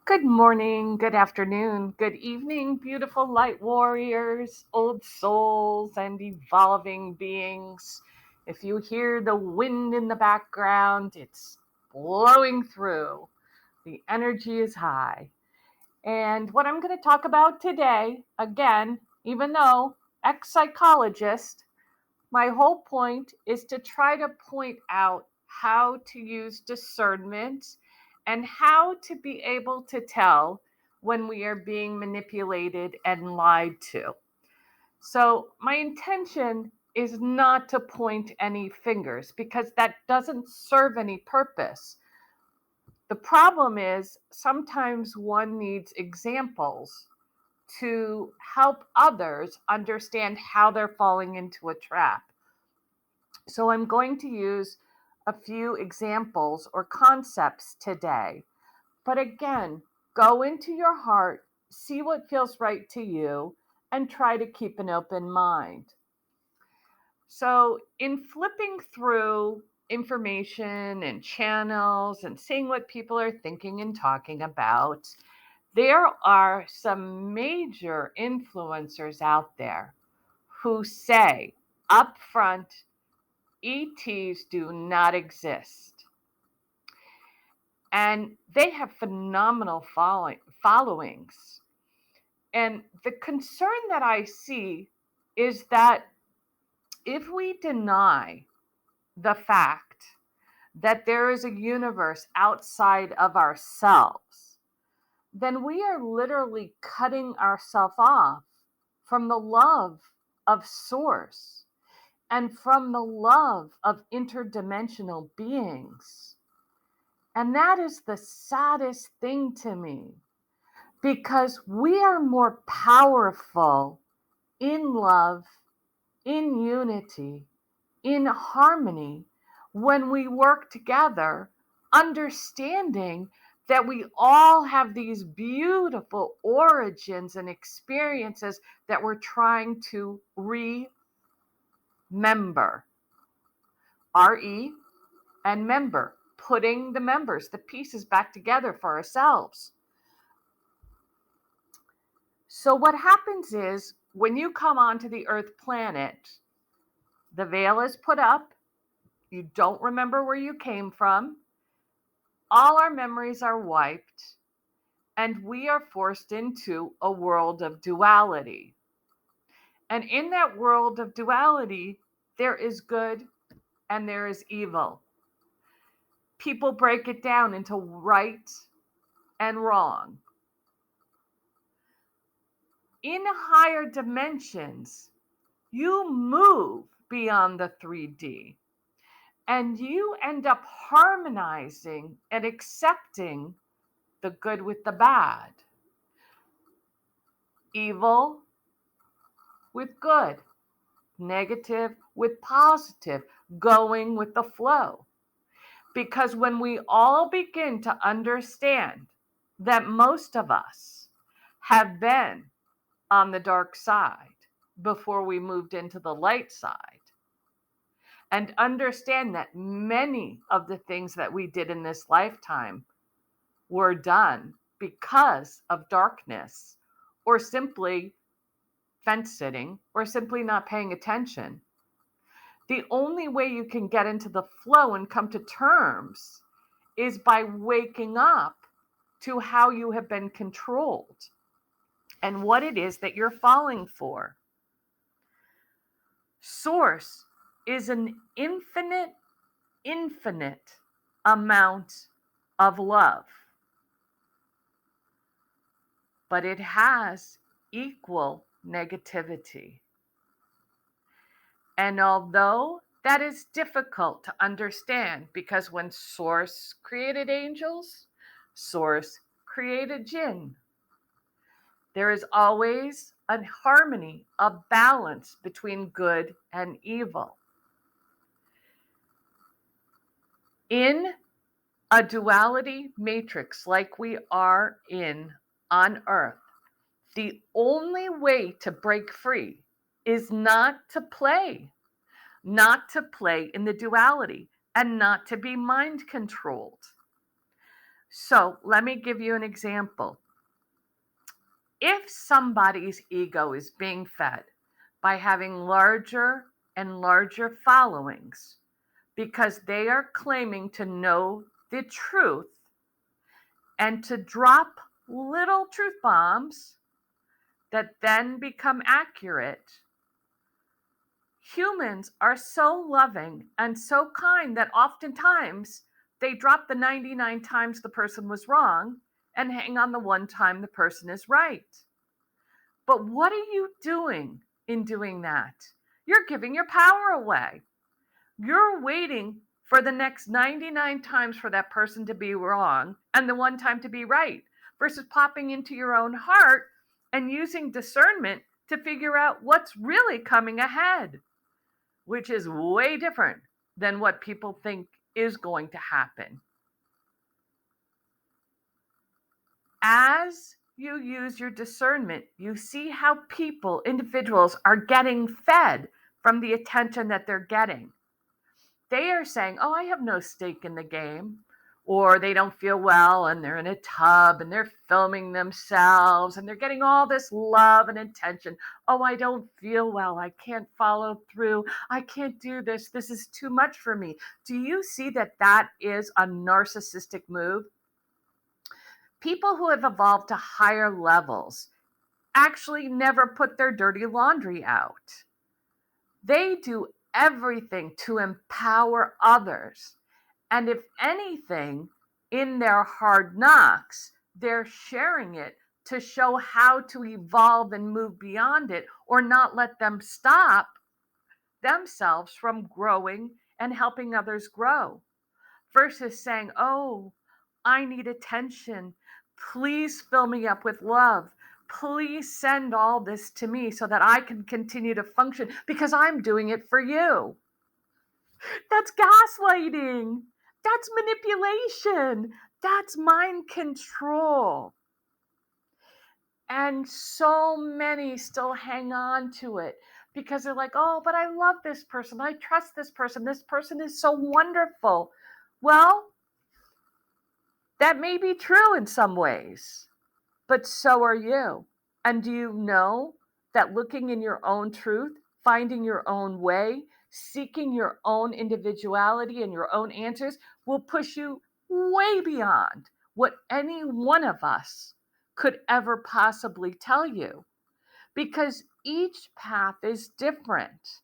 Good morning, good afternoon, good evening, beautiful light warriors, old souls, and evolving beings. If you hear the wind in the background, it's blowing through. The energy is high. And what I'm going to talk about today, again, even though ex-psychologist, my whole point is to try to point out how to use discernment and how to be able to tell when we are being manipulated and lied to. So, my intention is not to point any fingers because that doesn't serve any purpose. The problem is sometimes one needs examples to help others understand how they're falling into a trap. So I'm going to use a few examples or concepts today. But again, go into your heart, see what feels right to you, and try to keep an open mind. So, in flipping through information and channels and seeing what people are thinking and talking about, there are some major influencers out there who say upfront, ETs do not exist. And they have phenomenal followings. And the concern that I see is that if we deny the fact that there is a universe outside of ourselves, then we are literally cutting ourselves off from the love of Source and from the love of interdimensional beings. And that is the saddest thing to me because we are more powerful in love, in unity, in harmony when we work together, understanding that we all have these beautiful origins and experiences that we're trying to remember. R-E and member, putting the members, the pieces back together for ourselves. So what happens is when you come onto the Earth planet, the veil is put up, you don't remember where you came from, all our memories are wiped, and we are forced into a world of duality. And in that world of duality, there is good and there is evil. People break it down into right and wrong. In higher dimensions, you move beyond the 3D and you end up harmonizing and accepting the good with the bad, evil with good, negative with positive, going with the flow. Because when we all begin to understand that most of us have been on the dark side before we moved into the light side, and understand that many of the things that we did in this lifetime were done because of darkness, or simply fence sitting, or simply not paying attention. The only way you can get into the flow and come to terms is by waking up to how you have been controlled and what it is that you're falling for. Source is an infinite amount of love, but it has equal negativity. And although that is difficult to understand because when Source created angels, Source created jinn. There is always a harmony, a balance between good and evil. In a duality matrix like we are in on Earth, the only way to break free is not to play in the duality and not to be mind controlled. So let me give you an example. If somebody's ego is being fed by having larger and larger followings because they are claiming to know the truth and to drop little truth bombs that then become accurate, humans are so loving and so kind that oftentimes they drop the 99 times the person was wrong and hang on the one time the person is right. But what are you doing in doing that? You're giving your power away. You're waiting for the next 99 times for that person to be wrong and the one time to be right, versus popping into your own heart and using discernment to figure out what's really coming ahead, which is way different than what people think is going to happen. As you use your discernment, you see how people, individuals, are getting fed from the attention that they're getting. They are saying, oh, I have no stake in the game. Or they don't feel well and they're in a tub and they're filming themselves and they're getting all this love and attention. Oh, I don't feel well. I can't follow through. I can't do this. This is too much for me. Do you see that that is a narcissistic move? People who have evolved to higher levels actually never put their dirty laundry out. They do everything to empower others. And if anything, in their hard knocks, they're sharing it to show how to evolve and move beyond it, or not let them stop themselves from growing and helping others grow. Versus saying, oh, I need attention. Please fill me up with love. Please send all this to me so that I can continue to function because I'm doing it for you. That's gaslighting. That's manipulation. That's mind control. And so many still hang on to it because they're like, oh, but I love this person. I trust this person. This person is so wonderful. Well, that may be true in some ways, but so are you. And do you know that looking in your own truth, finding your own way, seeking your own individuality and your own answers will push you way beyond what any one of us could ever possibly tell you? Because each path is different.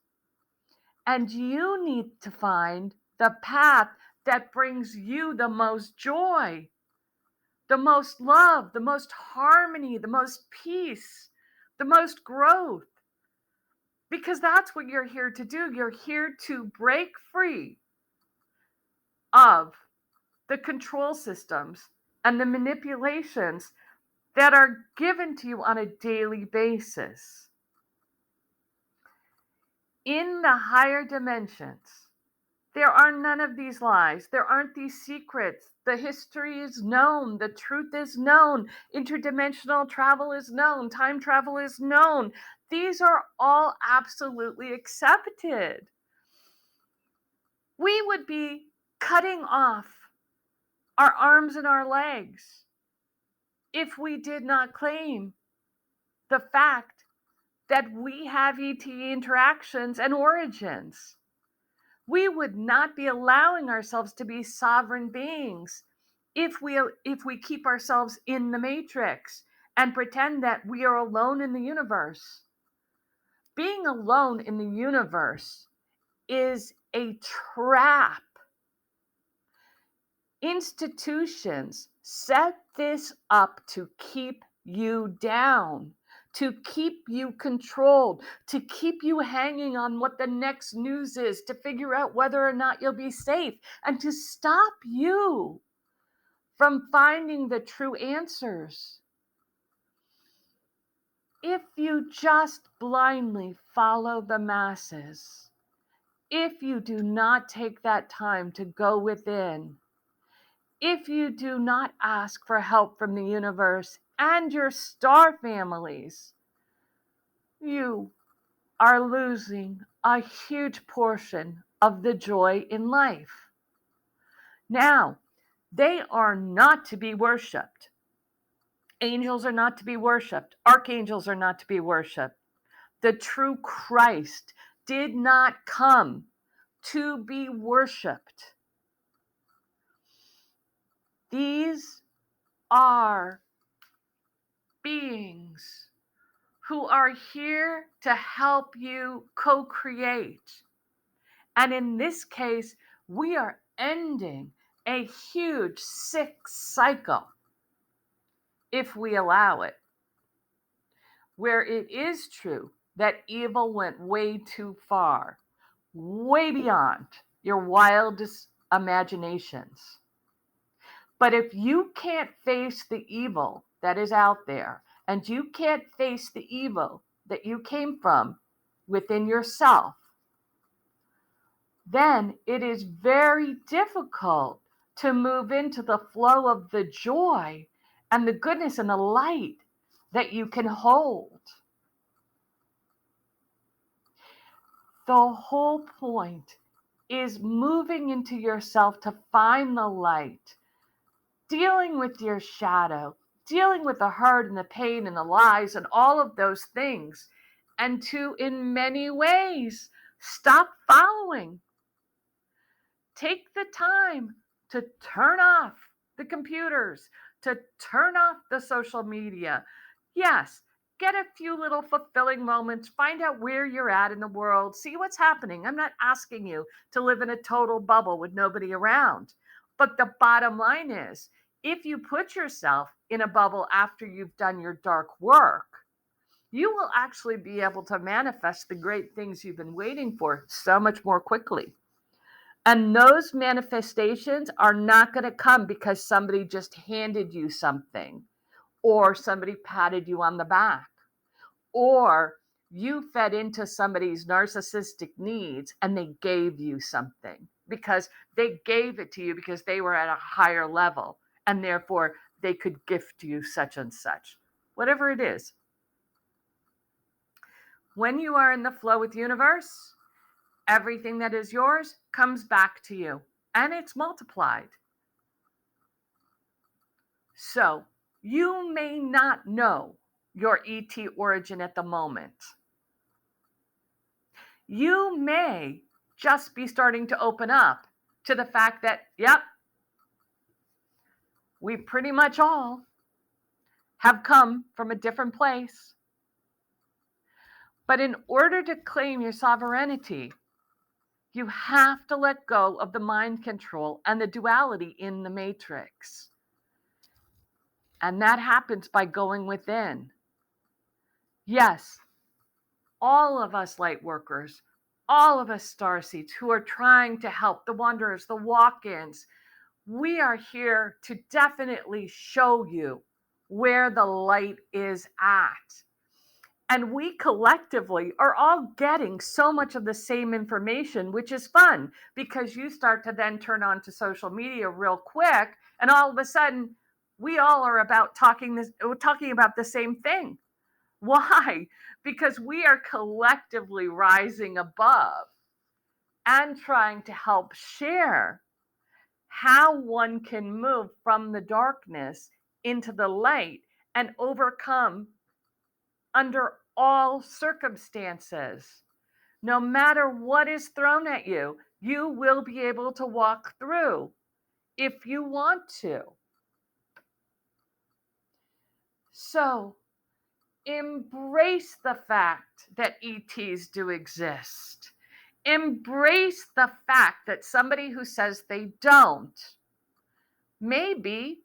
And you need to find the path that brings you the most joy, the most love, the most harmony, the most peace, the most growth. Because that's what you're here to do. You're here to break free of the control systems and the manipulations that are given to you on a daily basis. In the higher dimensions, there are none of these lies. There aren't these secrets. The history is known. The truth is known. Interdimensional travel is known. Time travel is known. These are all absolutely accepted. We would be cutting off our arms and our legs if we did not claim the fact that we have ET interactions and origins. We would not be allowing ourselves to be sovereign beings if we keep ourselves in the matrix and pretend that we are alone in the universe. Being alone in the universe is a trap. Institutions set this up to keep you down, to keep you controlled, to keep you hanging on what the next news is, to figure out whether or not you'll be safe, and to stop you from finding the true answers. If you just blindly follow the masses, if you do not take that time to go within, if you do not ask for help from the universe and your star families, you are losing a huge portion of the joy in life. Now, They are not to be worshipped. Angels are not to be worshipped. Archangels are not to be worshipped. The true Christ did not come to be worshipped. These are beings who are here to help you co-create. And in this case, we are ending a huge sick cycle, if we allow it, where it is true that evil went way too far, way beyond your wildest imaginations. But if you can't face the evil that is out there, and you can't face the evil that you came from within yourself, then it is very difficult to move into the flow of the joy and the goodness and the light that you can hold. The whole point is moving into yourself to find the light, dealing with your shadow, dealing with the hurt and the pain and the lies and all of those things, and to, in many ways, stop following. Take the time to turn off the computers, to turn off the social media. Yes, get a few little fulfilling moments, find out where you're at in the world, see what's happening. I'm not asking you to live in a total bubble with nobody around. But the bottom line is, if you put yourself in a bubble after you've done your dark work, you will actually be able to manifest the great things you've been waiting for so much more quickly. And those manifestations are not going to come because somebody just handed you something, or somebody patted you on the back, or you fed into somebody's narcissistic needs and they gave you something because they gave it to you because they were at a higher level and therefore they could gift you such and such, whatever it is. When you are in the flow with the universe, everything that is yours comes back to you and it's multiplied. So you may not know your ET origin at the moment. You may just be starting to open up to the fact that, yep, we pretty much all have come from a different place. But in order to claim your sovereignty, you have to let go of the mind control and the duality in the matrix. And that happens by going within. Yes, all of us light workers, all of us starseeds who are trying to help the wanderers, the walk-ins, we are here to definitely show you where the light is at. And we collectively are all getting so much of the same information, which is fun because you start to then turn on to social media real quick, and all of a sudden, we all are talking about the same thing. Why? Because we are collectively rising above and trying to help share how one can move from the darkness into the light and overcome under all circumstances. No matter what is thrown at you, you will be able to walk through if you want to. So, embrace the fact that ETs do exist. Embrace the fact that somebody who says they don't, maybe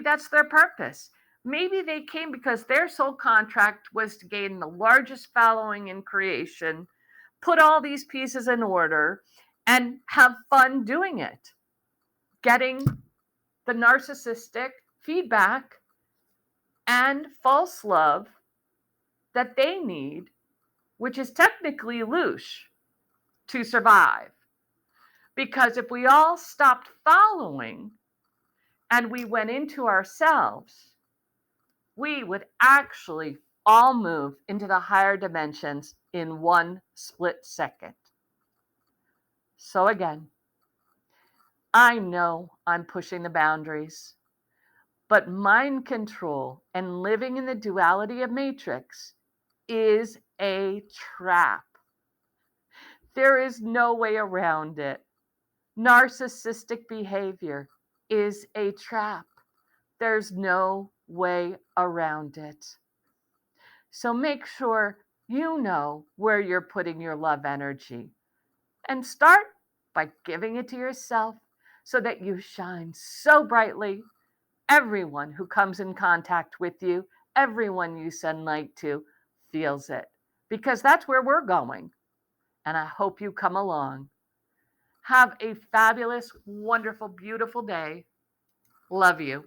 that's their purpose. Maybe they came because their sole contract was to gain the largest following in creation, put all these pieces in order, and have fun doing it, getting the narcissistic feedback and false love that they need, which is technically louche, to survive. Because if we all stopped following and we went into ourselves, we would actually all move into the higher dimensions in one split second. So again, I know on pushing the boundaries. But mind control and living in the duality of Matrix is a trap. There is no way around it. Narcissistic behavior is a trap. There's no way around it. So make sure you know where you're putting your love energy and start by giving it to yourself so that you shine so brightly. Everyone who comes in contact with you, everyone you send light to, feels it because that's where we're going. And I hope you come along. Have a fabulous, wonderful, beautiful day. Love you.